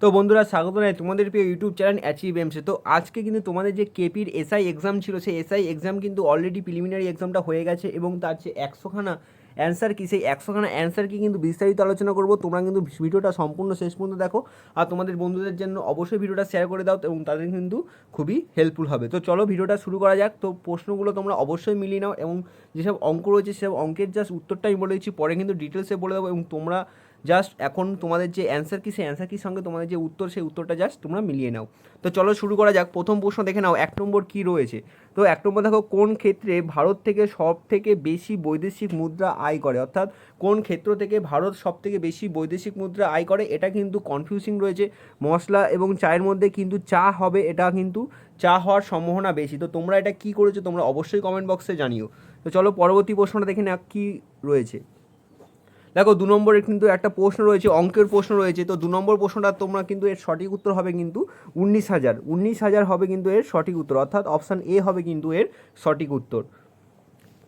তো বন্ধুরা স্বাগত জানাই তোমাদের প্রিয় ইউটিউব চ্যানেল অ্যাচিভ এমসে। তো আজকে কিন্তু তোমাদের যে কেপির এসআই এক্সাম ছিল, সেই এসআই এক্সাম কিন্তু অলরেডি প্রিলিমিনারি এক্সামটা হয়ে গেছে এবং তার যে 100খানা অ্যান্সার কি, সেই 100খানা অ্যান্সার কি কিন্তু বিস্তারিত আলোচনা করবো। তোমরা কিন্তু ভিডিওটা সম্পূর্ণ শেষ পর্যন্ত দেখো আর তোমাদের বন্ধুদের জন্য অবশ্যই ভিডিওটা শেয়ার করে দাও এবং তাদের কিন্তু খুবই হেল্পফুল হবে। তো চলো ভিডিওটা শুরু করা যাক। তো প্রশ্নগুলো তোমরা অবশ্যই মিলিয়ে নাও এবং যেসব অঙ্ক রয়েছে সেসব অঙ্কের জাস্ট উত্তরটা আমি বলে দিচ্ছি, পরে কিন্তু ডিটেলসে বলে দেবো এবং তোমরা জাস্ট এখন তোমাদের যে অ্যান্সার কি, সেই অ্যান্সার কির সঙ্গে তোমাদের যে উত্তর, সেই উত্তরটা জাস্ট তোমরা মিলিয়ে নাও। তো চলো শুরু করা যাক। প্রথম প্রশ্ন দেখে নাও, 1 নম্বর কী রয়েছে। তো 1 নম্বর দেখো, কোন ক্ষেত্রে ভারত থেকে সব থেকে বেশি বৈদেশিক মুদ্রা আয় করে, অর্থাৎ কোন ক্ষেত্র থেকে ভারত সব থেকে বেশি বৈদেশিক মুদ্রা আয় করে। এটা কিন্তু কনফিউজিং রয়েছে। মশলা এবং চায়ের মধ্যে কিন্তু চা হবে, এটা কিন্তু চা হওয়ার সম্ভাবনা বেশি। তো তোমরা এটা কী করেছো তোমরা অবশ্যই কমেন্ট বক্সে জানিও। তো চলো পরবর্তী প্রশ্নটা দেখে না কী রয়েছে। দেখো 2 নম্বরের কিন্তু একটা প্রশ্ন রয়েছে, অঙ্কের প্রশ্ন রয়েছে। তো 2 নম্বর প্রশ্নটা তোমরা কিন্তু এর সঠিক উত্তর হবে কিন্তু 19,000 হবে কিন্তু এর সঠিক উত্তর, অর্থাৎ অপশান এ হবে কিন্তু এর সঠিক উত্তর।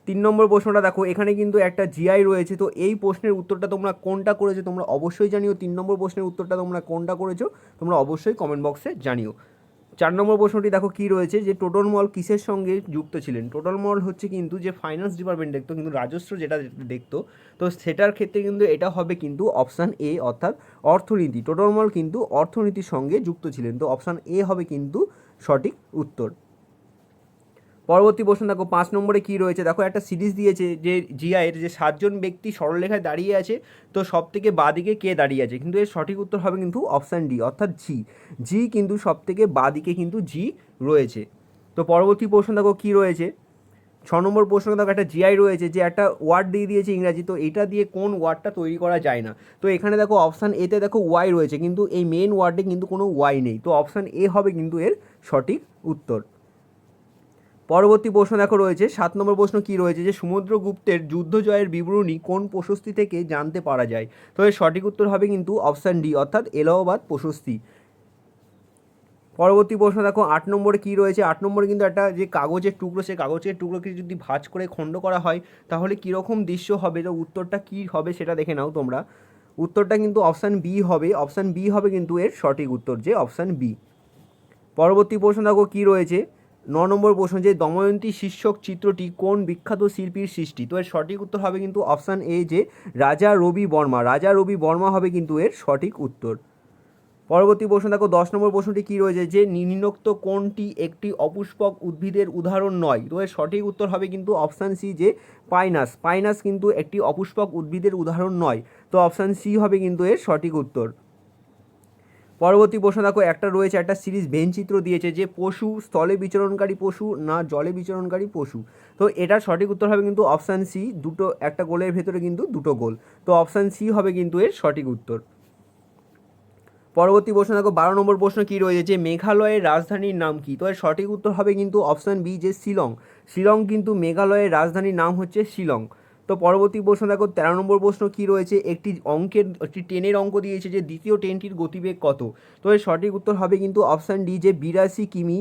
3 নম্বর প্রশ্নটা দেখো, এখানে কিন্তু একটা জিআই রয়েছে। তো এই প্রশ্নের উত্তরটা তোমরা কোনটা করেছো তোমরা অবশ্যই জানিও। 3 নম্বর প্রশ্নের উত্তরটা তোমরা কোনটা করেছো তোমরা অবশ্যই কমেন্ট বক্সে জানিও। 4 নম্বর প্রশ্নটি দেখো কী রয়েছে, যে টোটাল মল কিসের সঙ্গে যুক্ত ছিলেন। টোটাল মল হচ্ছে কিন্তু যে ফাইন্যান্স ডিপার্টমেন্ট দেখতো, কিন্তু রাজস্ব যেটা দেখতো, তো সেটার ক্ষেত্রে কিন্তু এটা হবে কিন্তু অপশান এ, অর্থাৎ অর্থনীতি। টোটাল মল কিন্তু অর্থনীতির সঙ্গে যুক্ত ছিলেন, তো অপশান এ হবে কিন্তু সঠিক উত্তর। পরবর্তী প্রশ্ন দেখো 5 নম্বরে কী রয়েছে। দেখো একটা সিরিজ দিয়েছে যে জিআইয়ের যে 7জন ব্যক্তি সরলরেখায় দাঁড়িয়ে আছে, তো সব থেকে বাঁদিকে কে দাঁড়িয়ে আছে, কিন্তু এর সঠিক উত্তর হবে কিন্তু অপশান ডি, অর্থাৎ জি কিন্তু সব থেকে বাঁদিকে কিন্তু জি রয়েছে। তো পরবর্তী প্রশ্ন দেখো কী রয়েছে। 6 নম্বর প্রশ্ন দেখো, একটা জিআই রয়েছে যে একটা ওয়ার্ড দিয়ে দিয়েছে ইংরাজি, তো এটা দিয়ে কোন ওয়ার্ডটা তৈরি করা যায় না। তো এখানে দেখো অপশান এতে দেখো ওয়াই রয়েছে, কিন্তু এই মেন ওয়ার্ডে কিন্তু কোনো ওয়াই নেই, তো অপশান এ হবে কিন্তু এর সঠিক উত্তর। পরবর্তী প্রশ্ন দেখো রয়েছে 7 নম্বর প্রশ্ন কী রয়েছে, যে সমুদ্রগুপ্তের যুদ্ধ জয়ের বিবরণী কোন প্রশস্তি থেকে জানতে পারা যায়। তো এর সঠিক উত্তর হবে কিন্তু অপশান ডি, অর্থাৎ এলাহাবাদ প্রশস্তি। পরবর্তী প্রশ্ন দেখো 8 নম্বরে কী রয়েছে। 8 নম্বরে কিন্তু একটা যে কাগজের টুকরো, সেই কাগজের টুকরোকে যদি ভাঁজ করে খণ্ড করা হয় তাহলে কীরকম দৃশ্য হবে। তো উত্তরটা কী হবে সেটা দেখে নাও তোমরা। উত্তরটা কিন্তু অপশান বি হবে, অপশান বি হবে কিন্তু এর সঠিক উত্তর, যে অপশান বি। পরবর্তী প্রশ্ন দেখো কী রয়েছে। 9 নম্বর প্রশ্ন, যে দময়ন্তী শীর্ষক চিত্রটি কোন বিখ্যাত শিল্পীর সৃষ্টি। তো এর সঠিক উত্তর হবে কিন্তু অপশান এ, যে রাজা রবি বর্মা হবে কিন্তু এর সঠিক উত্তর। পরবর্তী প্রশ্ন দেখো 10 নম্বর প্রশ্নটি কী রয়েছে, যে নিম্নোক্ত কোনটি একটি অপুষ্পক উদ্ভিদের উদাহরণ নয়। তো এর সঠিক উত্তর হবে কিন্তু অপশান সি, যে পাইনাস কিন্তু একটি অপুষ্পক উদ্ভিদের উদাহরণ নয়, তো অপশান সি হবে কিন্তু এর সঠিক উত্তর। পরবর্তী প্রশ্ন দেখো, একটা রয়েছে একটা সিরিজ ভেনচিত্র দিয়েছে, যে পশু স্থলে বিচরণকারী পশু না জলে বিচরণকারী পশু। তো এটার সঠিক উত্তর হবে কিন্তু অপশান সি, দুটো একটা গোলের ভেতরে কিন্তু দুটো গোল, তো অপশান সি হবে কিন্তু এর সঠিক উত্তর। পরবর্তী প্রশ্ন দেখো 12 নম্বর প্রশ্ন কী রয়েছে, যে মেঘালয়ের রাজধানীর নাম কি। তো এর সঠিক উত্তর হবে কিন্তু অপশান বি, যে শিলং কিন্তু মেঘালয়ের রাজধানীর নাম হচ্ছে শিলং। তো পরবর্তী প্রশ্ন দেখো 13 নম্বর প্রশ্ন কী রয়েছে, একটি ট্রেনের অঙ্ক দিয়েছে, যে দ্বিতীয় ট্রেনটির গতিবেগ কত। তো এর সঠিক উত্তর হবে কিন্তু অপশান ডি, যে 82 কিমি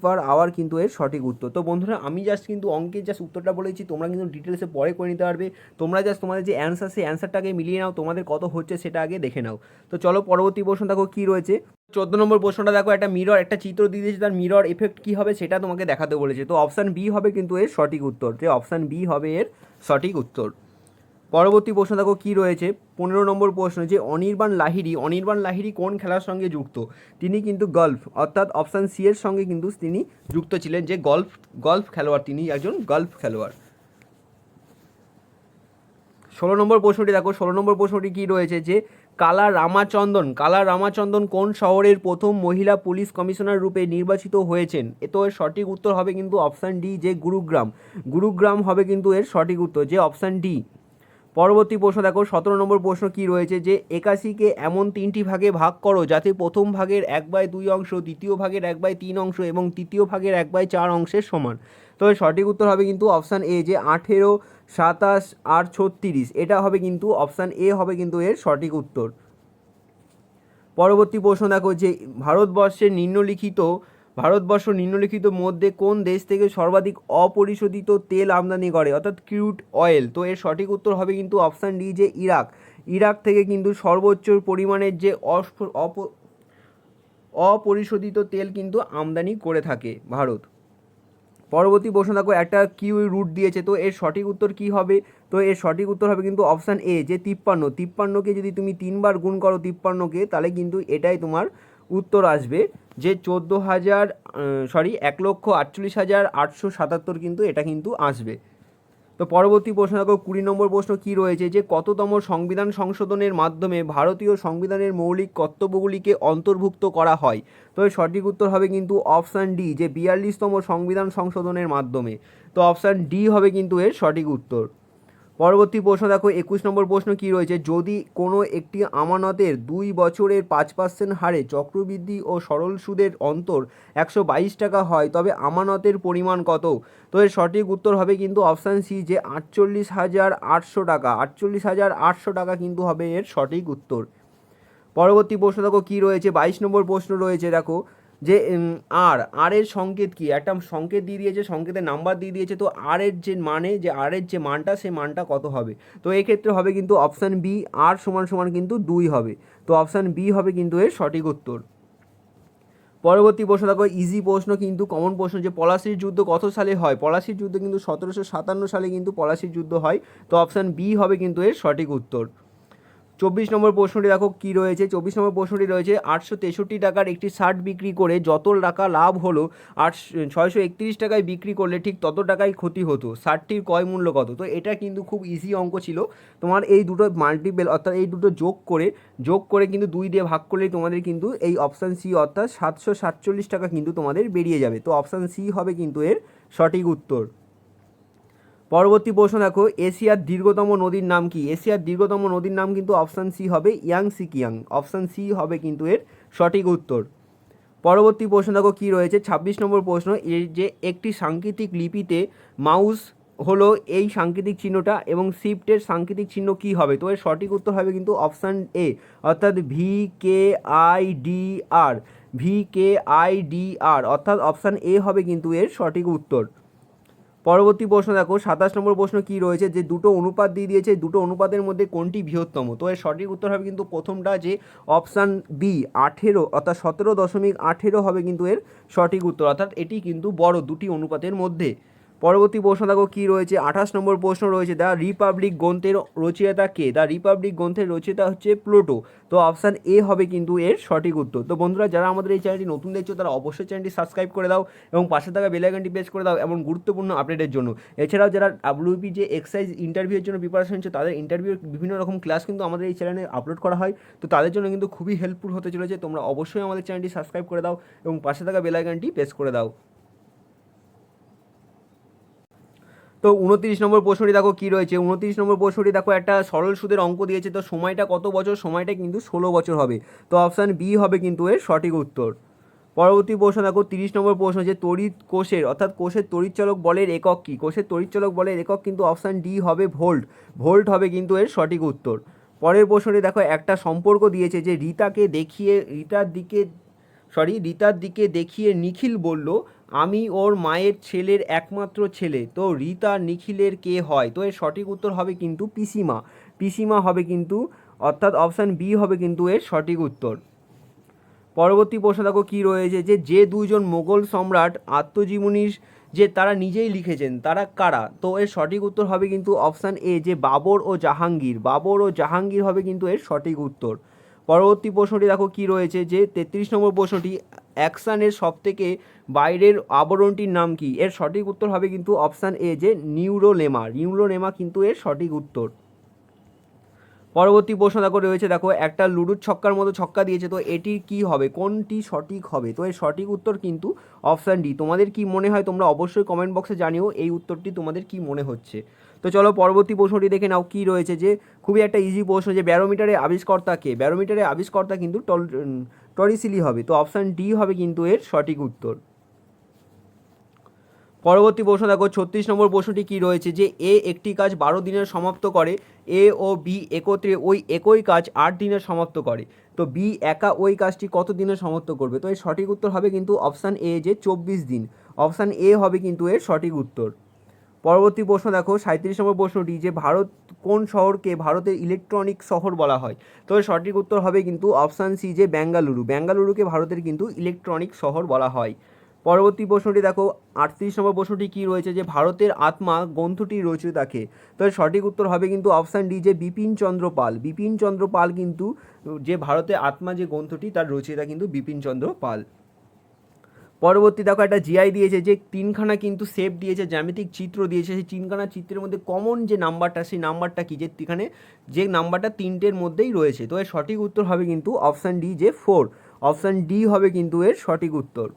পার আওয়ার কিন্তু এর সঠিক উত্তর। তো বন্ধুরা আমি জাস্ট কিন্তু অঙ্কের জাস্ট উত্তরটা বলেছি, তোমরা কিন্তু ডিটেলসে পরে করে নিতে পারবে। তোমরা জাস্ট তোমাদের যে অ্যান্সার, সেই অ্যান্সারটাকে মিলিয়ে নাও, তোমাদের কত হচ্ছে সেটা আগে দেখে নাও। তো চলো পরবর্তী প্রশ্ন দেখো কী রয়েছে। 14 নম্বর প্রশ্নটা দেখো, একটা চিত্র দিয়ে দিয়েছে, তার মিরর এফেক্ট কী হবে সেটা তোমাকে দেখাতে বলেছে। তো অপশান বি হবে কিন্তু এর সঠিক উত্তর, যে অপশান বি হবে এর সঠিক উত্তর। পরবর্তী প্রশ্ন দেখো কী রয়েছে। 15 নম্বর প্রশ্ন, যে অনির্বাণ লাহিড়ী কোন খেলার সঙ্গে যুক্ত। তিনি কিন্তু গল্ফ, অর্থাৎ অপশান সি এর সঙ্গে কিন্তু তিনি যুক্ত ছিলেন, যে গল্ফ খেলোয়াড়, তিনি একজন গল্ফ খেলোয়াড়। 16 নম্বর প্রশ্নটি দেখো, 16 নম্বর প্রশ্নটি কী রয়েছে, যে কালা রামাচন্দন কোন শহরের প্রথম মহিলা পুলিশ কমিশনার রূপে নির্বাচিত হয়েছেন। তো এর সঠিক উত্তর হবে কিন্তু অপশান ডি, যে গুরুগ্রাম হবে কিন্তু এর সঠিক উত্তর, যে অপশান ডি। পরবর্তী প্রশ্ন দেখো 17 নম্বর প্রশ্ন কী রয়েছে, যে 81কে এমন 3টি ভাগে ভাগ করো যাতে প্রথম ভাগের 1/2 অংশ, দ্বিতীয় ভাগের 1/3 অংশ এবং তৃতীয় ভাগের 1/4 অংশের সমান। তো এর সঠিক উত্তর হবে কিন্তু অপশান এ, যে 18, 27 আর 36, এটা হবে কিন্তু অপশান এ হবে কিন্তু এর সঠিক উত্তর। পরবর্তী প্রশ্ন দেখো, যে ভারতবর্ষ নিম্নলিখিত মধ্যে কোন দেশ থেকে সর্বাধিক অপরিশোধিত তেল আমদানি করে, অর্থাৎ ক্রুড অয়েল। তো এর সঠিক উত্তর হবে কিন্তু অপশান ডি, যে ইরাক থেকে কিন্তু সর্বোচ্চ পরিমাণের যে অপরিশোধিত তেল কিন্তু আমদানি করে থাকে ভারত। পরবর্তী প্রশ্ন দেখো, একটা কিউ রুট দিয়েছে, তো এর সঠিক উত্তর কি হবে? তো এর সঠিক উত্তর হবে কিন্তু অপশান এ, যে 53কে যদি তুমি 3বার গুণ করো 53কে, তাহলে কিন্তু এটাই তোমার উত্তর আসবে, যে 1,48,877 কিন্তু এটা কিন্তু আসবে। তো পরবর্তী প্রশ্ন দেখো, 20 নম্বর প্রশ্ন কি রয়েছে, যে কততম সংবিধান সংশোধনের মাধ্যমে ভারতীয় সংবিধানের মৌলিক কর্তব্যগুলিকে অন্তর্ভুক্ত করা হয়? তো এর সঠিক উত্তর হবে কিন্তু অপশান ডি, যে 42তম সংবিধান সংশোধনের মাধ্যমে। তো অপশান ডি হবে কিন্তু এর সঠিক উত্তর। পরবর্তী প্রশ্ন দেখো, 21 নম্বর প্রশ্ন কি রয়েছে, যদি কোনো একটি আমানতের 2 বছরের 5% হারে চক্রবৃদ্ধি ও সরল সুদের অন্তর 122 টাকা হয়, তবে আমানতের পরিমাণ কত? তো এর সঠিক উত্তর হবে কিন্তু অপশান সি, যে 48,800 টাকা। 48,800 টাকা কিন্তু হবে এর সঠিক উত্তর। পরবর্তী প্রশ্ন দেখো কি রয়েছে, 22 নম্বর প্রশ্ন রয়েছে দেখো, যে আর এর সংকেত কি? একটা সংকেত দিয়ে দিয়েছে, সংকেতের নাম্বার দিয়ে দিয়েছে, তো আর এর যে মানটা, সে মানটা কত হবে? তো এক্ষেত্রে হবে কিন্তু অপশান বি, আর সমান সমান কিন্তু 2 হবে। তো অপশান বি হবে কিন্তু এর সঠিক উত্তর। পরবর্তী প্রশ্ন দেখো, ইজি প্রশ্ন কিন্তু, কমন প্রশ্ন, যে পলাশির যুদ্ধ কত সালে হয়? পলাশির যুদ্ধ কিন্তু 1757 সালে কিন্তু পলাশির যুদ্ধ হয়। তো অপশান বি হবে কিন্তু এর সঠিক উত্তর। 24 নম্বর প্রশ্নটি দেখো কি রয়েছে, 24 নম্বর প্রশ্নটি রয়েছে, 863 টাকার একটি শার্ট বিক্রি করে যত টাকা লাভ হলো, 631 টাকায় বিক্রি করলে ঠিক তত টাকায় ক্ষতি হতো, শার্টটির ক্রয় মূল্য কত? তো এটা কিন্তু খুব ইজি অঙ্ক ছিল। তোমার এই দুটো মাল্টিপল, অর্থাৎ এই দুটো যোগ করে কিন্তু 2 দিয়ে ভাগ করলেই তোমাদের কিন্তু এই অপশান সি, অর্থাৎ 747 টাকা কিন্তু তোমাদের বেরিয়ে যাবে। তো অপশান সি হবে কিন্তু এর সঠিক উত্তর। পরবর্তী প্রশ্ন দেখো, এশিয়ার দীর্ঘতম নদীর নাম কি? এশিয়ার দীর্ঘতম নদীর নাম কিন্তু অপশান সি হবে ইয়াংসিকিয়াং। অপশান সি হবে কিন্তু এর সঠিক উত্তর। পরবর্তী প্রশ্ন দেখো কি রয়েছে, 26 নম্বর প্রশ্ন, এই যে একটি সাংকেতিক লিপিতে মাউস হলো এই সাংকেতিক চিহ্নটা, এবং শিফটের সাংকেতিক চিহ্ন কি হবে? তো এর সঠিক উত্তর হবে কিন্তু অপশান এ, অর্থাৎ VKIDR। VKIDR, অর্থাৎ অপশান এ হবে কিন্তু এর সঠিক উত্তর। পরবর্তী প্রশ্ন দেখো, 27 নম্বর প্রশ্ন কি রয়েছে, যে দুটো অনুপাত দিয়ে দিয়েছে, দুটো অনুপাতের মধ্যে কোনটি বৃহত্তম? তো এর সঠিক উত্তর হবে কিন্তু প্রথমটা, যে অপশান বি 18, অর্থাৎ 17.18 হবে কিন্তু এর সঠিক উত্তর, অর্থাৎ এটি কিন্তু বড় দুটি অনুপাতের মধ্যে। পরবর্তী প্রশ্ন দেখো কি রয়েছে, 28 নম্বর প্রশ্ন রয়েছে, দ্য রিপাবলিক গ্রন্থের রচয়িতা কে? দ্য রিপাবলিক গ্রন্থের রচয়িতা হচ্ছে প্লুটো। তো অপশান এ হবে কিন্তু এর সঠিক উত্তর। তো বন্ধুরা, যারা আমাদের এই চ্যানেলটি নতুন দেখছো, তারা অবশ্যই চ্যানেলটি সাবস্ক্রাইব করে দাও এবং পাশে থাকা বেল আইকনটি প্রেস করে দাও এমন গুরুত্বপূর্ণ আপডেটের জন্য। এছাড়াও যারা WP যে এক্সাইজ ইন্টারভিউয়ের জন্য প্রিপারেশন হচ্ছে, তাদের ইন্টারভিউর বিভিন্ন রকম ক্লাস কিন্তু আমাদের এই চ্যানেলে আপলোড করা হয়। তো তাদের জন্য কিন্তু খুবই হেল্পফুল হতে চলেছে। তোমরা অবশ্যই আমাদের চ্যানেলটি সাবস্ক্রাইব করে দাও এবং পাশে থাকা বেল আইকনটি প্রেস করে দাও। তো 29 নম্বর প্রশ্নটি দেখো কি রয়েছে, 29 নম্বর প্রশ্নটি দেখো, একটা সরল সুদের অঙ্ক দিয়েছে, তো সময়টা কত বছর? সময়টা কিন্তু 16 বছর হবে। তো অপশান বি হবে কিন্তু এর সঠিক উত্তর। পরবর্তী প্রশ্ন দেখো, 30 নম্বর প্রশ্ন, যে তড়িৎ কোষের, অর্থাৎ কোষের তড়িৎচালক বলের একক কি? কোষের তড়িৎচালক বলের একক কিন্তু অপশান ডি হবে ভোল্ট। ভোল্ট হবে কিন্তু এর সঠিক উত্তর। পরের প্রশ্নটি দেখো, একটা সম্পর্ক দিয়েছে, যে রিতার দিকে দেখিয়ে নিখিল বলল, আমি ওর মায়ের ছেলের একমাত্র ছেলে। তো রিতা নিখিলের কে হয়? তো এর সঠিক উত্তর হবে কিন্তু পিসিমা। পিসিমা হবে কিন্তু, অর্থাৎ অপশান বি হবে কিন্তু এর সঠিক উত্তর। পরবর্তী প্রশ্ন দেখো কি রয়েছে, যে দুইজন মোগল সম্রাট আত্মজীবনী যে তারা নিজেই লিখেছেন, তারা কারা? তো এর সঠিক উত্তর হবে কিন্তু অপশান এ, যে বাবর ও জাহাঙ্গীর। বাবর ও জাহাঙ্গীর হবে কিন্তু এর সঠিক উত্তর। পরবর্তী প্রশ্নটি দেখো কি রয়েছে, যে 33 নম্বর প্রশ্নটি, অ্যাকশানের সবথেকে বাইরের আবরণটির নাম কি? এর সঠিক উত্তর হবে কিন্তু অপশান এ, যে নিউরোলেমা। নিউরোলেমা কিন্তু এর সঠিক উত্তর। পরবর্তী প্রশ্ন দেখো রয়েছে, দেখো একটা লুডুর ছক্কার মতো ছক্কা দিয়েছে, তো এটির কি হবে? কোনটি সঠিক হবে? তো এর সঠিক উত্তর কিন্তু অপশান ডি। তোমাদের কি মনে হয় তোমরা অবশ্যই কমেন্ট বক্সে জানিও এই উত্তরটি তোমাদের কি মনে হচ্ছে। তো চলো পরবর্তী প্রশ্নটি দেখে নাও কি রয়েছে, যে খুবই একটা ইজি প্রশ্ন, যে ব্যারোমিটারের আবিষ্কর্তা কে? ব্যারোমিটারের আবিষ্কর্তা কিন্তু টরিসিলি হবে। তো অপশান ডি হবে কিন্তু এর সঠিক উত্তর। পরবর্তী প্রশ্ন দেখো, 36 নম্বর প্রশ্নটি কি রয়েছে, যে এ একটি কাজ 12 দিনের সমাপ্ত করে, এ ও বি একত্রে ওই একই কাজ 8 দিনের সমাপ্ত করে, তো বি একা ওই কাজটি কত দিনে সমাপ্ত করবে? তো এর সঠিক উত্তর হবে কিন্তু অপশান এ, যে 24 দিন। অপশান এ হবে কিন্তু এর সঠিক উত্তর। পরবর্তী প্রশ্ন দেখো 37 নম্বর প্রশ্নটি, যে ভারত কোন শহরকে ভারতের ইলেকট্রনিক শহর বলা হয়? তো এর সঠিক উত্তর হবে কিন্তু অপশান সি, যে বেঙ্গালুরু। বেঙ্গালুরুকে ভারতের কিন্তু ইলেকট্রনিক শহর বলা হয়। পরবর্তী প্রশ্নটি দেখো 38 নম্বর প্রশ্নটি কী রয়েছে, যে ভারতের আত্মা গ্রন্থটি রচয়িতা কে? তো এর সঠিক উত্তর হবে কিন্তু অপশান ডি, যে বিপিন চন্দ্র পাল। বিপিন চন্দ্র পাল কিন্তু, যে ভারতের আত্মা যে গ্রন্থটি তার রচয়িতা কিন্তু বিপিন চন্দ্র পাল। পরবর্তী দেখো একটা জিআই দিয়েছে, যে তিনখানা কিন্তু শেপ দিয়েছে, জ্যামিতিক চিত্র দিয়েছে, সেই তিনখানা চিত্রের মধ্যে কমন যে নাম্বারটা, সেই নাম্বারটা কি, যে এখানে যে নাম্বারটা তিনটের মধ্যেই রয়েছে। তো এর সঠিক উত্তর হবে কিন্তু অপশান ডি, যে 4। অপশান ডি হবে কিন্তু এর সঠিক উত্তর।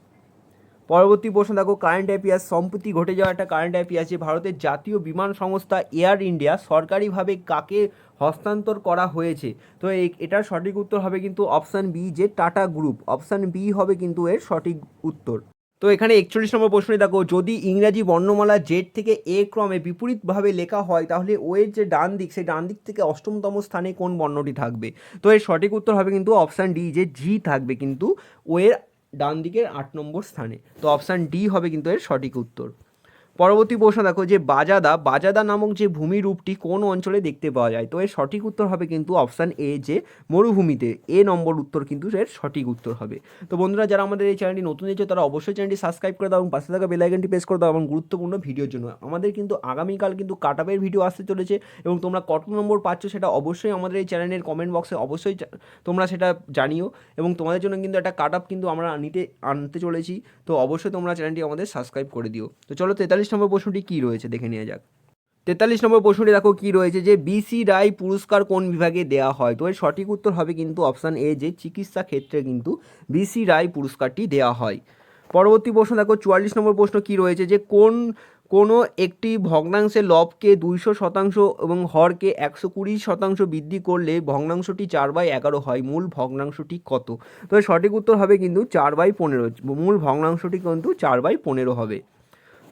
পরবর্তী প্রশ্ন দেখো কারেন্ট অ্যাফেয়ার্স, সম্প্রতি ঘটে যাওয়া একটা কারেন্ট অ্যাফেয়ার্স, যে ভারতের জাতীয় বিমান সংস্থা এয়ার ইন্ডিয়া সরকারিভাবে কাকে হস্তান্তর করা হয়েছে? তো এটার সঠিক উত্তর হবে কিন্তু অপশান বি, যে টাটা গ্রুপ। অপশান বি হবে কিন্তু এর সঠিক উত্তর। তো এখানে 41 নম্বর প্রশ্নে দেখো, যদি ইংরাজি বর্ণমালা জেড থেকে এ ক্রমে বিপরীতভাবে লেখা হয়, তাহলে ও এর যে ডান দিক, সেই ডান দিক থেকে অষ্টমতম স্থানে কোন বর্ণটি থাকবে? তো এর সঠিক উত্তর হবে কিন্তু অপশান ডি, যে জি থাকবে কিন্তু ও এর ডান দিকের 8 নম্বর স্থানে। তো অপশান ডি হবে কিন্তু এর সঠিক উত্তর। পরবর্তী প্রশ্ন দেখো, যে বাজাদা নামক যে ভূমিরূপটি কোন অঞ্চলে দেখতে পাওয়া যায়? তো এর সঠিক উত্তর হবে কিন্তু অপশান এ, যে মরুভূমিতে। এ নম্বর উত্তর কিন্তু এর সঠিক উত্তর হবে। তো বন্ধুরা, যারা আমাদের এই চ্যানেলটি নতুন এসেছে তারা অবশ্যই চ্যানেলটি সাবস্ক্রাইব করে দাও এবং পাশে থাকা বেল আইকনটি প্রেস করে দাও এবং গুরুত্বপূর্ণ ভিডিওর জন্য। আমাদের কিন্তু আগামীকাল কিন্তু কাটআপের ভিডিও আসতে চলেছে এবং তোমরা কত নম্বর পাচ্ছ সেটা অবশ্যই আমাদের এই চ্যানেলের কমেন্ট বক্সে অবশ্যই তোমরা সেটা জানিও, এবং তোমাদের জন্য কিন্তু একটা কাটআপ কিন্তু আমরা আনতে চলেছি। তো অবশ্যই তোমরা চ্যানেলটি আমাদের সাবস্ক্রাইব করে দিও। তো চলো 43 নম্বর প্রশ্নটি কী রয়েছে দেখে নেওয়া যাক। 43 নম্বর প্রশ্নটি দেখো কী রয়েছে, যে বিসি রায় পুরস্কার কোন বিভাগে দেওয়া হয়? তো এর সঠিক উত্তর হবে কিন্তু অপশান এ, যে চিকিৎসা ক্ষেত্রে কিন্তু বিসি রায় পুরস্কারটি দেওয়া হয়। পরবর্তী প্রশ্ন দেখো 44 নম্বর প্রশ্ন কী রয়েছে, যে কোনো একটি ভগ্নাংশের লবকে 200% এবং হরকে 120% বৃদ্ধি করলে ভগ্নাংশটি 4/11 হয়, মূল ভগ্নাংশটি কত? তো এর সঠিক উত্তর হবে কিন্তু 4/15। মূল ভগ্নাংশটি কিন্তু 4/15 হবে।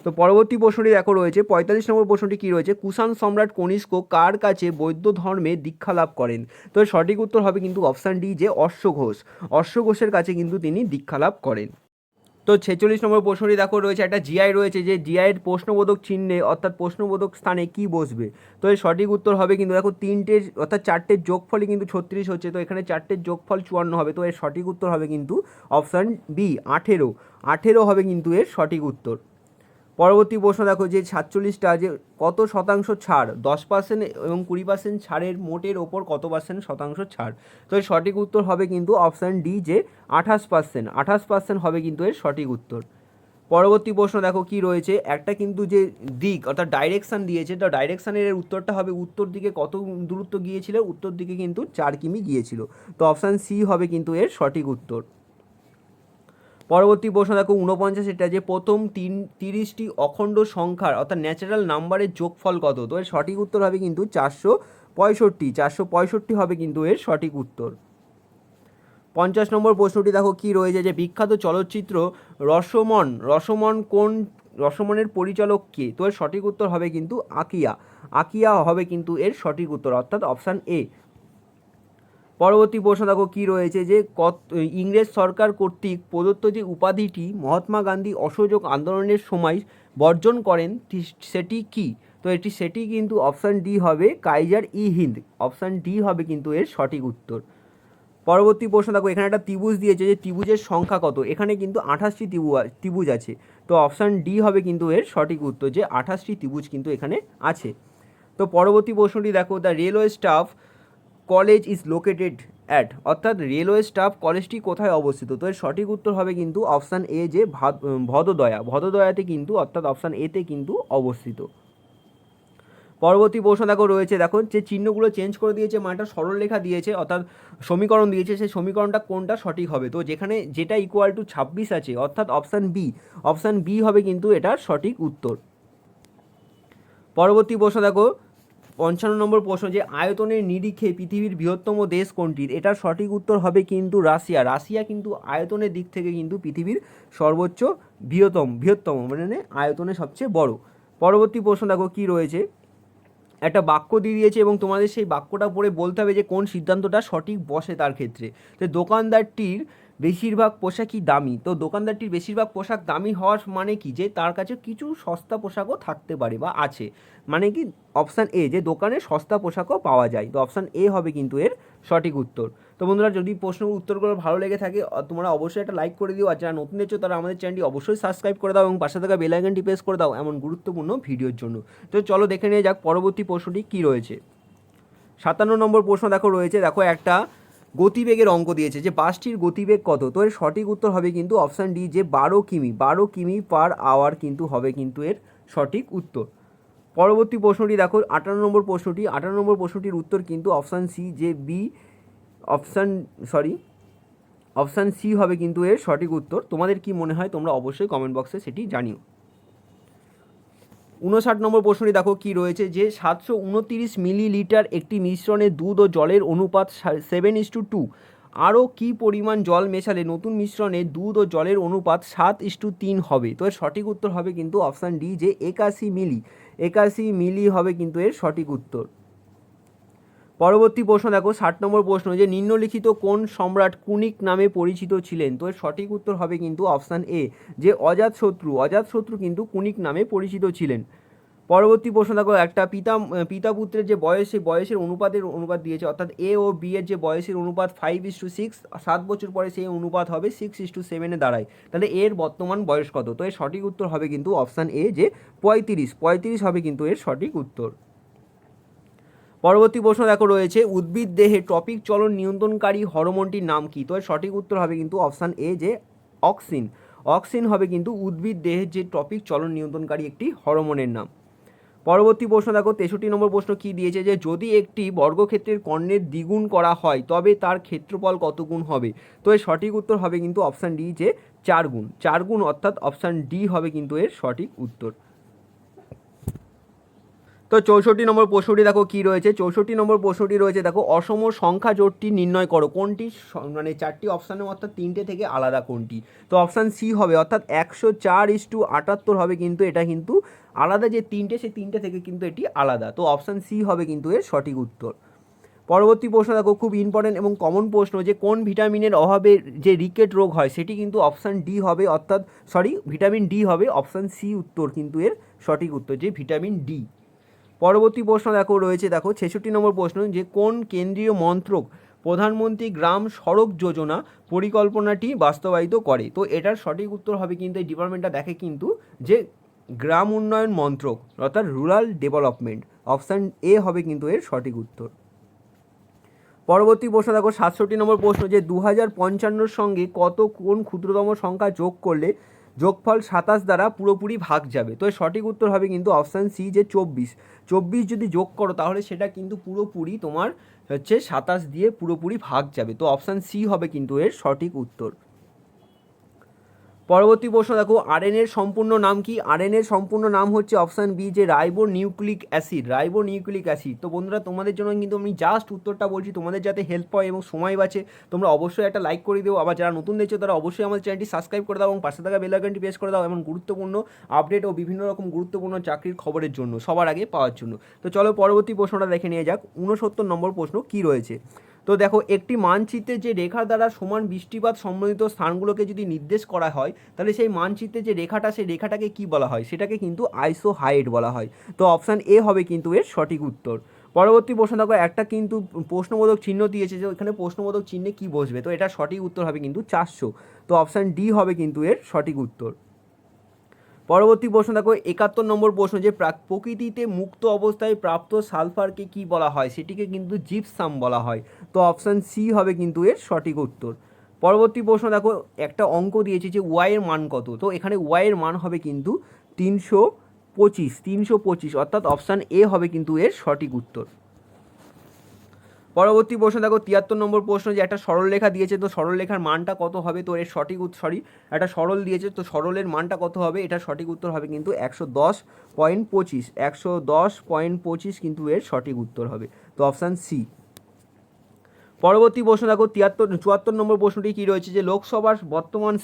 তো পরবর্তী প্রশ্নটি দেখো রয়েছে 45 নম্বর প্রশ্নটি কী রয়েছে, কুষাণ সম্রাট কনিষ্ক কার কাছে বৌদ্ধ ধর্মে দীক্ষা লাভ করেন? তো এর সঠিক উত্তর হবে কিন্তু অপশান ডি, যে অশ্বঘোষ। অশ্বঘোষের কাছে কিন্তু তিনি দীক্ষা লাভ করেন। তো 46 নম্বর প্রশ্নটি দেখো রয়েছে একটা জিআই রয়েছে, যে জিআইয়ের প্রশ্নবোধক চিহ্নে অর্থাৎ প্রশ্নবোধক স্থানে কি বসবে? তো এর সঠিক উত্তর হবে কিন্তু দেখো 3টের অর্থাৎ 4টের যোগফলই কিন্তু 36 হচ্ছে, তো এখানে 4টের যোগফল 54 হবে। তো এর সঠিক উত্তর হবে কিন্তু অপশান বি, 18। 18 হবে কিন্তু এর সঠিক উত্তর। পরবর্তী প্রশ্ন দেখো, যে 47টা, যে কত শতাংশ ছাড় 10% এবং 20% ছাড়ের মোটের ওপর কত শতাংশ ছাড়? তো এর সঠিক উত্তর হবে কিন্তু অপশান ডি, যে 28%। 28% হবে কিন্তু এর সঠিক উত্তর। পরবর্তী প্রশ্ন দেখো কি রয়েছে, একটা কিন্তু যে দিক অর্থাৎ ডাইরেকশান দিয়েছে, তো ডাইরেকশানের উত্তরটা হবে উত্তর দিকে কত দূরত্ব গিয়েছিল? উত্তর দিকে কিন্তু 4 কিমি গিয়েছিল। তো অপশান সি হবে কিন্তু এর সঠিক উত্তর। পরবর্তী প্রশ্ন দেখো 49, এটা যে প্রথম 30টি অখণ্ড সংখ্যার অর্থাৎ ন্যাচারাল নাম্বারের যোগফল কত? তো এর সঠিক উত্তর হবে কিন্তু 465। 465 হবে কিন্তু এর সঠিক উত্তর। 50 নম্বর প্রশ্নটি দেখো কি রয়েছে, যে বিখ্যাত চলচ্চিত্র রসমনের পরিচালক কে? তো এর সঠিক উত্তর হবে কিন্তু আকিয়া হবে কিন্তু এর সঠিক উত্তর, অর্থাৎ অপশান এ। পরবর্তী প্রশ্ন দেখো কী রয়েছে, যে ইংরেজ সরকার কর্তৃক প্রদত্ত যে উপাধিটি মহাত্মা গান্ধী অসহযোগ আন্দোলনের সময় বর্জন করেন সেটি কি? তো সেটি কিন্তু অপশান ডি হবে কাইজার ই হিন্দ। অপশান ডি হবে কিন্তু এর সঠিক উত্তর। পরবর্তী প্রশ্ন দেখো, এখানে একটা ত্রিভুজ দিয়েছে, যে ত্রিভুজের সংখ্যা কত? এখানে কিন্তু 28টি ত্রিভুজ আছে। তো অপশান ডি হবে কিন্তু এর সঠিক উত্তর, যে 28টি ত্রিভুজ কিন্তু এখানে আছে। তো পরবর্তী প্রশ্নটি দেখো, the railway staff college is located at, অর্থাৎ রেলওয়ে স্টাফ কলেজটি কোথায় অবস্থিত? তো এর সঠিক উত্তর হবে কিন্তু অপশান এ, যে ভদোদয়াতে কিন্তু, অর্থাৎ অপশান এতে কিন্তু অবস্থিত। পরবর্তী প্রশ্ন দেখো রয়েছে, দেখো যে চিহ্নগুলো চেঞ্জ করে দিয়েছে, মানে একটা সরলরেখা দিয়েছে অর্থাৎ সমীকরণ দিয়েছে, সেই সমীকরণটা কোনটা সঠিক হবে? তো যেখানে যেটা ইকুয়াল টু 26 আছে, অর্থাৎ অপশান বি হবে কিন্তু এটার সঠিক উত্তর। পরবর্তী প্রশ্ন দেখো 55 নম্বর প্রশ্ন, যে আয়তনের নিরিখে পৃথিবীর বৃহত্তম দেশ কোনটির? এটার সঠিক উত্তর হবে কিন্তু রাশিয়া কিন্তু আয়তনের দিক থেকে কিন্তু পৃথিবীর সর্বোচ্চ বৃহত্তম মানে আয়তনে সবচেয়ে বড়। পরবর্তী প্রশ্ন দেখো কি রয়েছে, একটা বাক্য দিয়ে দিয়েছে এবং তোমাদের সেই বাক্যটা পড়ে বলতে হবে যে কোন সিদ্ধান্তটা সঠিক বসে তার ক্ষেত্রে। তো দোকানদারটির বেশিরভাগ পোশাকই দামি। তো দোকানদারটির বেশিরভাগ পোশাক দামি হওয়ার মানে কি, যে তার কাছে কিছু সস্তা পোশাকও থাকতে পারে বা আছে, মানে কি অপশান এ, যে দোকানে সস্তা পোশাকও পাওয়া যায়। তো অপশান এ হবে কিন্তু এর সঠিক উত্তর। তো বন্ধুরা, যদি প্রশ্নের উত্তরগুলো ভালো লেগে থাকে তোমরা অবশ্যই একটা লাইক করে দিও, আর যারা নতুন দেখছো তারা আমাদের চ্যানেলটি অবশ্যই সাবস্ক্রাইব করে দাও এবং পাশে থাকা বেল আইকনটি প্রেস করে দাও এমন গুরুত্বপূর্ণ ভিডিওর জন্য। তো চলো দেখে নিয়ে যাক পরবর্তী প্রশ্নটি কী রয়েছে। 57 নম্বর প্রশ্ন দেখো রয়েছে, দেখো একটা গতিবেগের অঙ্ক দিয়েছে যে বাসটির গতিবেগ কত। তো এর সঠিক উত্তর হবে কিন্তু অপশান ডি, যে 12 কিমি পার আওয়ার কিন্তু হবে কিন্তু এর সঠিক উত্তর। পরবর্তী প্রশ্নটি দেখো 58 নম্বর প্রশ্নটি। 58 নম্বর প্রশ্নটির উত্তর কিন্তু অপশান সি, যে অপশান সি হবে কিন্তু এর সঠিক উত্তর। তোমাদের কি মনে হয় তোমরা অবশ্যই কমেন্ট বক্সে সেটি জানিও। 59 নম্বর প্রশ্নটি দেখো কি রয়েছে, যে 729 মিলিলিটার একটি মিশ্রণে দুধ ও জলের অনুপাত 7:2। আরও কি পরিমাণ জল মেশালে নতুন মিশ্রণে দুধ ও জলের অনুপাত 7:3 হবে। তো এর সঠিক উত্তর হবে কিন্তু অপশান ডি, যে 81 মিলি হবে কিন্তু এর সঠিক উত্তর। পরবর্তী প্রশ্ন দেখো 60 নম্বর প্রশ্ন, যে নিম্নলিখিত কোন সম্রাট কুনিক নামে পরিচিত ছিলেন। তো এর সঠিক উত্তর হবে কিন্তু অপশান এ, যে অজাতশত্রু কিন্তু কুনিক নামে পরিচিত ছিলেন। পরবর্তী প্রশ্ন দেখো একটা পিতা পুত্রের যে বয়সের অনুপাত দিয়েছে, অর্থাৎ এ ও বি এর যে বয়সের অনুপাত 5:6, 7 বছর পরে সেই অনুপাত হবে 6:7 দাঁড়ায়। তাহলে এর বর্তমান বয়স কত। তো এর সঠিক উত্তর হবে কিন্তু অপশান এ, যে 35 হবে কিন্তু এর সঠিক উত্তর। পরবর্তী প্রশ্ন দেখো রয়েছে, উদ্ভিদ দেহে ট্রপিক চলন নিয়ন্ত্রণকারী হরমোনটির নাম কি। তো এর সঠিক উত্তর হবে কিন্তু অপশান এ, যে অক্সিন হবে কিন্তু উদ্ভিদ দেহের যে ট্রপিক চলন নিয়ন্ত্রণকারী একটি হরমোনের নাম। পরবর্তী প্রশ্ন দেখো 63 নম্বর প্রশ্ন কি দিয়েছে, যে যদি একটি বর্গক্ষেত্রের কর্ণের দ্বিগুণ করা হয় তবে তার ক্ষেত্রফল কত গুণ হবে। তো এর সঠিক উত্তর হবে কিন্তু অপশান ডি, যে 4 গুণ, অর্থাৎ অপশান ডি হবে কিন্তু এর সঠিক উত্তর। তো 64 নম্বর প্রশ্নটি দেখো কি রয়েছে। 64 নম্বর প্রশ্নটি রয়েছে দেখো, অসম সংখ্যা জোটটি নির্ণয় করো। কোনটি, মানে 4টি অপশানের অর্থাৎ 3টে থেকে আলাদা কোনটি। তো অপশান সি হবে, অর্থাৎ 104:78 হবে কিন্তু এটা কিন্তু আলাদা, যে 3টে সেই 3টে থেকে কিন্তু এটি আলাদা। তো অপশান সি হবে কিন্তু এর সঠিক উত্তর। পরবর্তী প্রশ্ন দেখো খুব ইম্পর্টেন্ট এবং কমন প্রশ্ন, যে কোন ভিটামিনের অভাবে যে রিকেট রোগ হয় সেটি কিন্তু অপশান ডি হবে, ভিটামিন ডি হবে। অপশান সি উত্তর কিন্তু এর সঠিক উত্তর, যে ভিটামিন ডি। পরবর্তী প্রশ্ন দেখো রয়েছে, দেখো 66 নম্বর প্রশ্ন, যে কোন কেন্দ্রীয় মন্ত্রক প্রধানমন্ত্রী গ্রাম সড়ক যোজনা পরিকল্পনাটি বাস্তবায়িত করে। তো এটার সঠিক উত্তর হবে কিন্তু, এই ডিপার্টমেন্টটা দেখে কিন্তু, যে গ্রাম উন্নয়ন মন্ত্রক, অর্থাৎ রুরাল ডেভেলপমেন্ট। অপশান এ হবে কিন্তু এর সঠিক উত্তর। পরবর্তী প্রশ্ন দেখো 67 নম্বর প্রশ্ন, যে 2055 সঙ্গে কোন ক্ষুদ্রতম সংখ্যা যোগ করলে যোগফল 27 দ্বারা পুরোপুরি ভাগ যাবে। তো এর সঠিক উত্তর হবে কিন্তু অপশান সি, যে 24 যদি যোগ করো তাহলে সেটা কিন্তু পুরোপুরি তোমার হচ্ছে 27 দিয়ে পুরোপুরি ভাগ যাবে। তো অপশান সি হবে কিন্তু এর সঠিক উত্তর। পরবর্তী প্রশ্ন দেখো, আরএনএর সম্পূর্ণ নাম কি। আরএনএর সম্পূর্ণ নাম হচ্ছে অপশান বি, যে রাইবো নিউক্লিক অ্যাসিড। তো বন্ধুরা, তোমাদের জন্য কিন্তু আমি জাস্ট উত্তরটা বলছি, তোমাদের যাতে হেল্প হয় এবং সময় বাঁচে, তোমরা অবশ্যই একটা লাইক করে দিও। আবার যারা নতুন দেখছো তারা অবশ্যই আমাদের চ্যানেলটি সাবস্ক্রাইব করে দাও এবং পাশে থাকা বেল আইকনটি প্রেস করে দাও এমন গুরুত্বপূর্ণ আপডেট ও বিভিন্ন রকম গুরুত্বপূর্ণ চাকরির খবরের জন্য, সবার আগে পাওয়ার জন্য। তো চলো পরবর্তী প্রশ্নটা দেখে নিয়ে যাক। 69 নম্বর প্রশ্ন কি রয়েছে। তো দেখো, একটি মানচিত্রে যে রেখার দ্বারা সমান বৃষ্টিপাত সম্বন্ধিত স্থানগুলোকে যদি নির্দেশ করা হয়, তাহলে সেই মানচিত্রে যে রেখাটা, সেই রেখাটাকে কি বলা হয়, সেটাকে কিন্তু আইসোহাইড বলা হয়। তো অপশান এ হবে কিন্তু এর সঠিক উত্তর। পরবর্তী প্রশ্ন দেখো, একটা কিন্তু প্রশ্নবোধক চিহ্ন দিয়েছে, যে এখানে প্রশ্নবোধক চিহ্নে কি বসবে। তো এটা সঠিক উত্তর হবে কিন্তু 400। তো অপশান ডি হবে কিন্তু এর সঠিক উত্তর। পরবর্তী প্রশ্ন দেখো 71 নম্বর প্রশ্ন, যে প্রকৃতিতে মুক্ত অবস্থায় প্রাপ্ত সালফারকে কি বলা হয়, সেটিকে কিন্তু জিপসাম বলা হয়। তো অপশান সি হবে কিন্তু এর সঠিক উত্তর। পরবর্তী প্রশ্ন দেখো, একটা অঙ্ক দিয়েছে, যে ওয়াইয়ের মান কত। তো এখানে ওয়াইয়ের মান হবে কিন্তু 325, অর্থাৎ অপশান এ হবে কিন্তু এর সঠিক উত্তর। পরবর্তী প্রশ্ন দেখো 73 নম্বর প্রশ্ন, যে একটা সরলরেখা দিয়েছে, তো সরলরেখার মানটা কত হবে। তো এর সঠিক একটা সরল দিয়েছে, তো সরলের মানটা কত হবে, এটা সঠিক উত্তর হবে কিন্তু 110.25 কিন্তু এর সঠিক উত্তর হবে। তো অপশান সি। পরবর্তী প্রশ্ন দেখো 74 নম্বর প্রশ্নটি কী রয়েছে, যে লোকসভার বর্তমান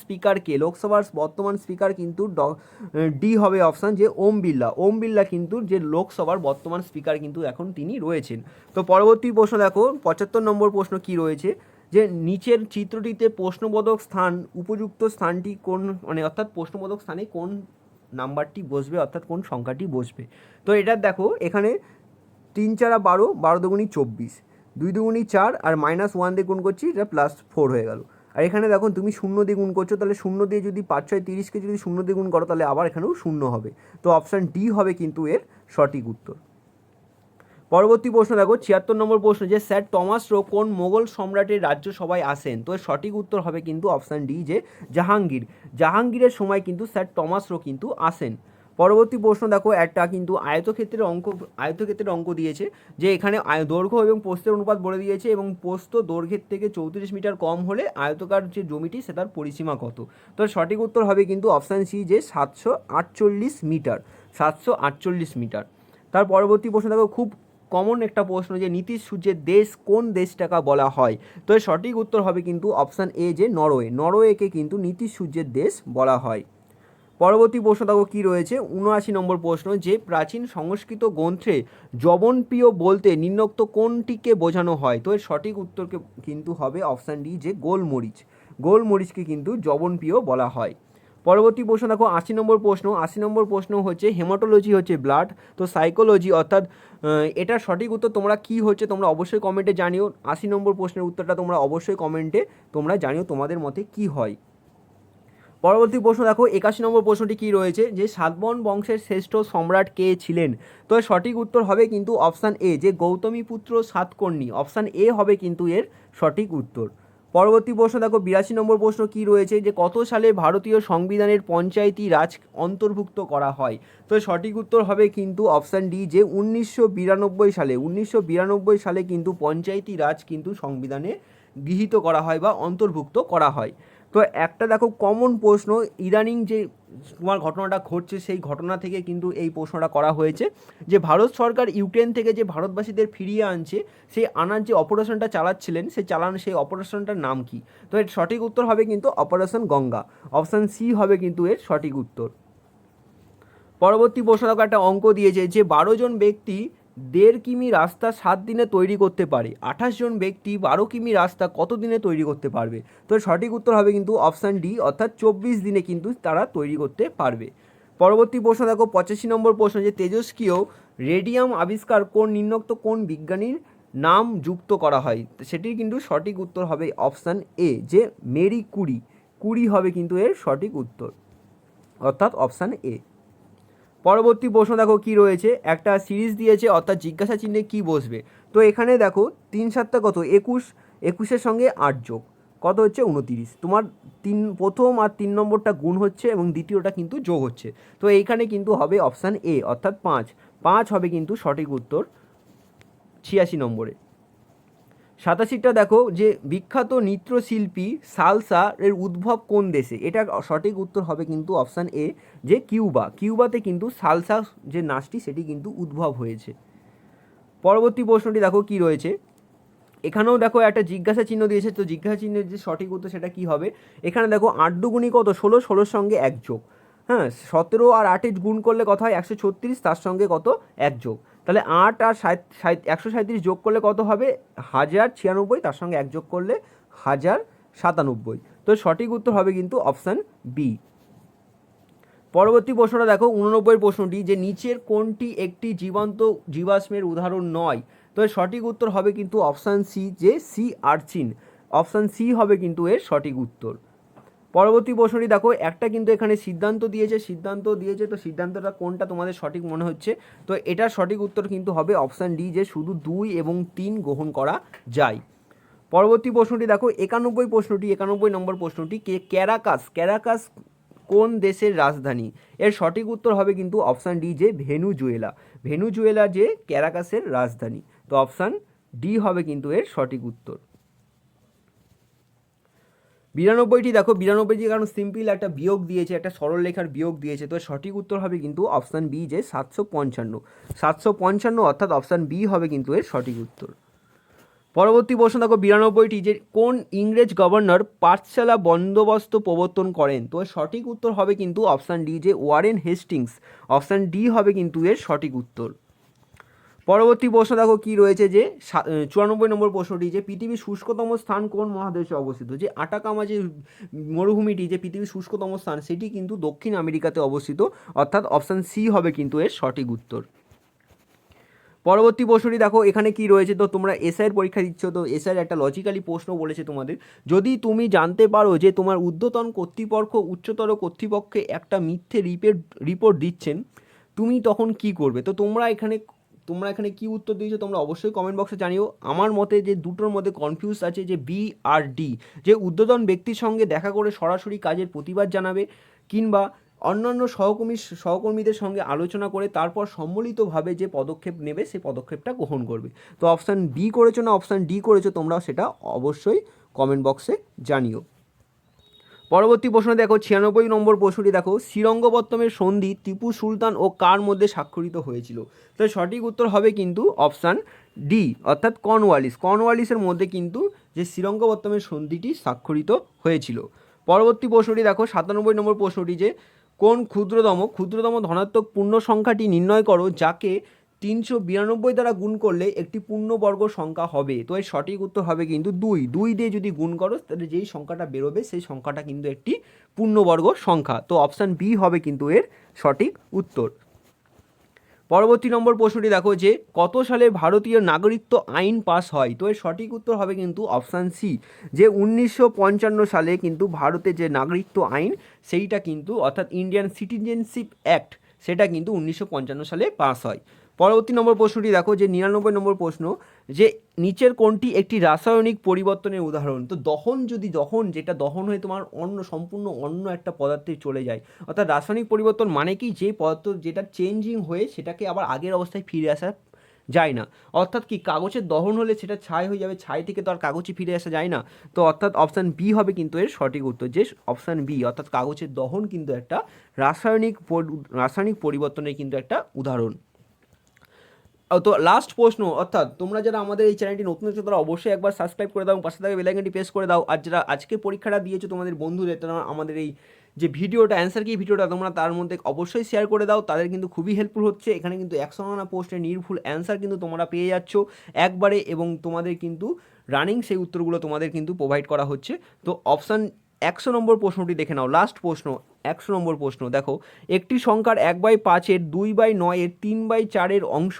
স্পিকার কিন্তু ডি হবে অপশান, যে ওম বিড়লা কিন্তু যে লোকসভার বর্তমান স্পিকার কিন্তু এখন তিনি রয়েছেন। তো পরবর্তী প্রশ্ন দেখো 75 নম্বর প্রশ্ন কি রয়েছে, যে নিচের চিত্রটিতে প্রশ্নবোধক স্থান উপযুক্ত স্থানটি কোন, মানে অর্থাৎ প্রশ্নবোধক স্থানে কোন নাম্বারটি বসবে, অর্থাৎ কোন সংখ্যাটি বসবে। তো এটা দেখো এখানে 3 4 12, 12 দুগুণী 24, 2 দুগুণী 4 আর -1 দিয়ে গুণ করছি, এটা +4 হয়ে গেল। আর এখানে দেখো তুমি 0 দিয়ে গুণ করছো, তাহলে 0 দিয়ে যদি 5 6 30কে যদি 0 দিয়ে গুণ করো তাহলে আবার এখানেও 0 হবে। তো অপশান ডি হবে কিন্তু এর সঠিক উত্তর। পরবর্তী প্রশ্ন দেখো 76 নম্বর প্রশ্ন, যে স্যার টমাস রো কোন মোগল সম্রাটের রাজ্যসভায় আসেন। তো এর সঠিক উত্তর হবে কিন্তু অপশান ডি, যে জাহাঙ্গীর। জাহাঙ্গীরের সময় কিন্তু স্যার টমাস রো কিন্তু আসেন। পরবর্তী প্রশ্ন দেখো একটা কিন্তু আয়তক্ষেত্রের অঙ্ক দিয়েছে, যে এখানে দৈর্ঘ্য এবং প্রস্থের অনুপাত বলে দিয়েছে এবং প্রস্থ দৈর্ঘ্যের থেকে 34 মিটার কম হলে আয়তকার যে জমিটি সেটার পরিসীমা কত। তো সঠিক উত্তর হবে কিন্তু অপশান সি, যে 748 মিটার, 748 মিটার। তার পরবর্তী প্রশ্ন দেখো খুব কমন একটা প্রশ্ন, যে নীতিশ সূর্যের দেশ কোন দেশটাকে বলা হয়। তো এর সঠিক উত্তর হবে কিন্তু অপশান এ, যে নরওয়ে। নরওয়েকে কিন্তু নীতিশ সূর্যের দেশ বলা হয়। পরবর্তী প্রশ্ন দেখো কী রয়েছে, 79 নম্বর প্রশ্ন, যে প্রাচীন সংস্কৃত গ্রন্থে জবনপ্রিয় বলতে নিম্নোক্ত কোনটিকে বোঝানো হয়। তো এর সঠিক উত্তরকে কিন্তু হবে অপশান ডি, যে গোলমরিচ। গোলমরিচকে কিন্তু জবনপ্রিয় বলা হয়। পরবর্তী প্রশ্ন দেখো 80 নম্বর প্রশ্ন। 80 নম্বর প্রশ্ন হচ্ছে হেমাটোলজি হচ্ছে ব্লাড, তো সাইকোলজি অর্থাৎ এটার সঠিক উত্তর তোমরা কি হচ্ছে তোমরা অবশ্যই কমেন্টে জানিও। 80 নম্বর প্রশ্নের উত্তরটা তোমরা অবশ্যই কমেন্টে তোমরা জানিও তোমাদের মতে কি হয়। পরবর্তী প্রশ্ন দেখো 81 নম্বর প্রশ্নটি কী রয়েছে, যে সাতবাহন বংশের শ্রেষ্ঠ সম্রাট কে ছিলেন। তো এর সঠিক উত্তর হবে কিন্তু অপশান এ, যে গৌতমীপুত্র সাতকর্ণী। অপশান এ হবে কিন্তু এর সঠিক উত্তর। পরবর্তী প্রশ্ন দেখো 82 নম্বর প্রশ্ন কী রয়েছে, যে কত সালে ভারতীয় সংবিধানের পঞ্চায়েতি রাজ অন্তর্ভুক্ত করা হয়। তো এর সঠিক উত্তর হবে কিন্তু অপশান ডি, যে 1992 সালে। 1992 সালে কিন্তু পঞ্চায়েতি রাজ কিন্তু সংবিধানে গৃহীত করা হয় বা অন্তর্ভুক্ত করা হয়। তো একটা দেখো কমন প্রশ্ন, ইদানিং যে তোমার ঘটনাটা ঘটছে সেই ঘটনা থেকে কিন্তু এই প্রশ্নটা করা হয়েছে, যে ভারত সরকার ইউক্রেন থেকে যে ভারতবাসীদের ফিরিয়ে আনছে, সেই আনার যে অপারেশনটা চালাচ্ছিলেন সেই অপারেশনটার নাম কি। তো এর সঠিক উত্তর হবে কিন্তু অপারেশন গঙ্গা। অপশান সি হবে কিন্তু এর সঠিক উত্তর। পরবর্তী প্রশ্ন দেখো একটা অঙ্ক দিয়েছে, যে 12 জন ব্যক্তি 1.5 কিমি রাস্তা 7 দিনে তৈরি করতে পারে, 28 জন ব্যক্তি 12 কিমি রাস্তা কত দিনে তৈরি করতে পারবে। তো সঠিক উত্তর হবে কিন্তু অপশান ডি, অর্থাৎ 24 দিনে কিন্তু তারা তৈরি করতে পারবে। পরবর্তী প্রশ্ন দেখো 85 নম্বর প্রশ্ন, যে তেজস্ক্রিয় রেডিয়াম আবিষ্কার কোন নিম্নোক্ত কোন বিজ্ঞানীর নাম যুক্ত করা হয়। সেটির কিন্তু সঠিক উত্তর হবে অপশান এ, যে মেরি কুরি। কুরি হবে কিন্তু এর সঠিক উত্তর, অর্থাৎ অপশান এ। পরবর্তী প্রশ্ন দেখো কি রয়েছে, একটা সিরিজ দিয়েছে, অর্থাৎ জিজ্ঞাসা চিহ্নে কি বসবে। তো এখানে দেখো 3 7 কত 21, 21-এর সঙ্গে 8 যোগ কত হচ্ছে 29। তোমার প্রথম আর 3 নম্বরটা গুণ হচ্ছে এবং দ্বিতীয়টা কিন্তু যোগ হচ্ছে। তো এইখানে কিন্তু হবে অপশান এ, অর্থাৎ 5। 5 হবে কিন্তু সঠিক উত্তর 86 নম্বরে। 87টা দেখো, যে বিখ্যাত নৃত্যশিল্পী সালসা এর উদ্ভব কোন দেশে। এটা সঠিক উত্তর হবে কিন্তু অপশান এ, যে কিউবা। কিউবাতে কিন্তু সালসা যে নাচটি সেটি কিন্তু উদ্ভব হয়েছে। পরবর্তী প্রশ্নটি দেখো কি রয়েছে, এখানেও দেখো একটা জিজ্ঞাসা চিহ্ন দিয়েছে। তো জিজ্ঞাসা চিহ্নের যে সঠিক উত্তর সেটা কি হবে। এখানে দেখো 8 দুগুণী কত 16, 16-র সঙ্গে 1 যোগ। হ্যাঁ, 17 আর 8 গুণ করলে কত হয় 136, তার সঙ্গে কত 1 যোগ। তাহলে 8 আর 137 যোগ করলে কত হবে 1096, তার সঙ্গে 1 যোগ করলে 1097। তো সঠিক উত্তর হবে কিন্তু অপশান বি। পরবর্তী প্রশ্নটা দেখো 89 প্রশ্নটি, যে নিচের কোনটি একটি জীবন্ত জীবাশ্মের উদাহরণ নয়। তো এর সঠিক উত্তর হবে কিন্তু অপশান সি, যে সি আর্চিন। অপশান সি হবে কিন্তু এর সঠিক উত্তর। পরবর্তী প্রশ্নটি দেখো একটা কিন্তু এখানে সিদ্ধান্ত দিয়েছে, তো সিদ্ধান্তটা কোনটা তোমাদের সঠিক মনে হচ্ছে। তো এটার সঠিক উত্তর কিন্তু হবে অপশান ডি, যে শুধু 2 এবং 3 গ্রহণ করা যায়। পরবর্তী প্রশ্নটি দেখো 91 নম্বর প্রশ্নটি, ক্যারাকাস কোন দেশের রাজধানী। এর সঠিক উত্তর হবে কিন্তু অপশান ডি, যে ভেনুজুয়েলা যে ক্যারাকাসের রাজধানী। তো অপশান ডি হবে কিন্তু এর সঠিক উত্তর। 92টি দেখো 92টি কারণ সিম্পল একটা বিয়োগ দিয়েছে, একটা সরল লেখার বিয়োগ দিয়েছে। তো সঠিক উত্তর হবে কিন্তু অপশান বি, যে 755 অর্থাৎ অপশান বি হবে কিন্তু এর সঠিক উত্তর। পরবর্তী প্রশ্ন দেখো 92টি, যে কোন ইংরেজ গভর্নর পাঠশালা বন্দোবস্ত প্রবর্তন করেন। তো সঠিক উত্তর হবে কিন্তু অপশান ডি, যে ওয়ারেন হেস্টিংস। অপশান ডি হবে কিন্তু এর সঠিক উত্তর। পরবর্তী প্রশ্ন দেখো কি রয়েছে যে 94 নম্বর প্রশ্নটি, যে পৃথিবীর শুষ্কতম স্থান কোন মহাদেশে অবস্থিত? যে আটাকামা যে মরুভূমিটি, যে পৃথিবীর শুষ্কতম স্থান, সেটি কিন্তু দক্ষিণ আমেরিকাতে অবস্থিত, অর্থাৎ অপশান সি হবে কিন্তু এর সঠিক উত্তর। পরবর্তী প্রশ্নটি দেখো এখানে কি রয়েছে, তো তোমরা এসআইয়ের পরীক্ষা দিচ্ছ, তো এসআইয়ের একটা লজিক্যালি প্রশ্ন বলেছে তোমাদের, যদি তুমি জানতে পারো যে তোমার ঊর্ধ্বতন কর্তৃপক্ষ উচ্চতর কর্তৃপক্ষে একটা মিথ্যে রিপোর্ট দিচ্ছেন, তুমি তখন কি করবে? তো তোমরা এখানে কি উত্তর দিয়েছো তোমরা অবশ্যই কমেন্ট বক্সে জানিও। আমার মতে যে দুটোর মধ্যে কনফিউজ আছে, যে বি আর ডি, যে ঊর্ধ্বতন ব্যক্তির সঙ্গে দেখা করে সরাসরি কাজের প্রতিবাদ জানাবে, কিংবা অন্যান্য সহকর্মীদের সঙ্গে আলোচনা করে তারপর সম্মিলিতভাবে যে পদক্ষেপ নেবে সেই পদক্ষেপটা গ্রহণ করবে। তো অপশান বি করেছো না অপশান ডি করেছো, তোমরা সেটা অবশ্যই কমেন্ট বক্সে জানিও। পরবর্তী প্রশ্ন দেখো 96 নম্বর প্রশ্নটি দেখো, শ্রীরঙ্গপত্তমের সন্ধি টিপু সুলতান ও কার মধ্যে স্বাক্ষরিত হয়েছিল? তো সঠিক উত্তর হবে কিন্তু অপশান ডি, অর্থাৎ কর্নওয়ালিসের মধ্যে কিন্তু যে শ্রীরঙ্গপত্তমের সন্ধিটি স্বাক্ষরিত হয়েছিল। পরবর্তী প্রশ্নটি দেখো 97 নম্বর প্রশ্নটি, যে কোন ক্ষুদ্রতম ধনাত্মক পূর্ণ সংখ্যাটি নির্ণয় করো যাকে 392 দ্বারা গুণ করলে একটি পূর্ণবর্গ সংখ্যা হবে? তো এর সঠিক উত্তর হবে কিন্তু 2 দিয়ে যদি গুণ করো তাহলে যেই সংখ্যাটা বেরোবে সেই সংখ্যাটা কিন্তু একটি পূর্ণবর্গ সংখ্যা। তো অপশান বি হবে কিন্তু এর সঠিক উত্তর। পরবর্তী নম্বর প্রশ্নটি দেখো, যে কত সালে ভারতীয় নাগরিকত্ব আইন পাস হয়? তো এর সঠিক উত্তর হবে কিন্তু অপশান সি, যে 1955 সালে কিন্তু ভারতে যে নাগরিকত্ব আইন সেইটা কিন্তু, অর্থাৎ ইন্ডিয়ান সিটিজেনশিপ অ্যাক্ট, সেটা কিন্তু 1955 সালে পাস হয়। পরবর্তী নম্বর প্রশ্নটি দেখো, যে 99 নম্বর প্রশ্ন, যে নিচের কোনটি একটি রাসায়নিক পরিবর্তনের উদাহরণ? তো যেটা দহন হয়ে তোমার সম্পূর্ণ অন্য একটা পদার্থে চলে যায়, অর্থাৎ রাসায়নিক পরিবর্তন মানে কি, যে পদার্থ যেটা চেঞ্জিং হয়ে সেটাকে আবার আগের অবস্থায় ফিরে আসা যায় না। অর্থাৎ কি, কাগজের দহন হলে সেটা ছাই হয়ে যাবে, ছাই থেকে তো আর কাগজে ফিরে আসা যায় না। তো অর্থাৎ অপশান বি হবে কিন্তু এর সঠিক উত্তর, যে অপশান বি, অর্থাৎ কাগজের দহন কিন্তু একটা রাসায়নিক পরিবর্তনের কিন্তু একটা উদাহরণ। তো লাস্ট প্রশ্ন, অর্থাৎ তোমরা যারা আমাদের এই চ্যানেলটি নতুন হচ্ছে তারা অবশ্যই একবার সাবস্ক্রাইব করে দাও, পাশে থাকা বেল আইকনটি প্রেস করে দাও। আর যারা আজকে পরীক্ষাটা দিয়েছো তোমাদের বন্ধুদের, তারা আমাদের এই যে ভিডিওটা অ্যান্সার কি ভিডিওটা তোমরা তার মধ্যে অবশ্যই শেয়ার করে দাও, তাদের কিন্তু খুবই হেল্পফুল হচ্ছে। এখানে কিন্তু 100 পোস্টের নির্ভুল অ্যান্সার কিন্তু তোমরা পেয়ে যাচ্ছ একবারে, এবং তোমাদের কিন্তু রানিং সেই উত্তরগুলো তোমাদের কিন্তু প্রোভাইড করা হচ্ছে। তো অপশান 100 নম্বর প্রশ্নটি দেখে নাও, লাস্ট প্রশ্ন 100 নম্বর প্রশ্ন দেখো, একটি সংখ্যার 1/5-এর 2/9-এর 3/4-এর অংশ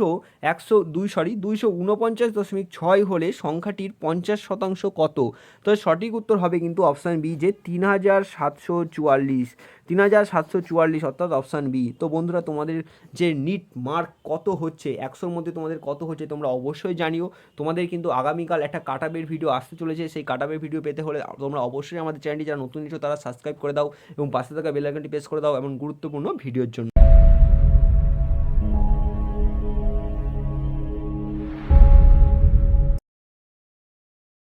249.6 হলে সংখ্যাটির 50% কত? তো সঠিক উত্তর হবে কিন্তু অপশান বি, যে 3744, অর্থাৎ অপশান বি। তো বন্ধুরা, তোমাদের যে নিট মার্ক কত হচ্ছে, 100-র মধ্যে তোমাদের কত হচ্ছে তোমরা অবশ্যই জানিও। তোমাদের কিন্তু আগামীকাল একটা কাটআপের ভিডিও আসতে চলেছে, সেই কাটআপের ভিডিও পেতে হলে তোমরা অবশ্যই আমাদের চ্যানেলটি যারা নতুন নিচ্ছ তারা সাবস্ক্রাইব করে দাও এবং পাশে থাকা বেল আইকনটি প্রেস করে দাও এমন গুরুত্বপূর্ণ ভিডিওর জন্য।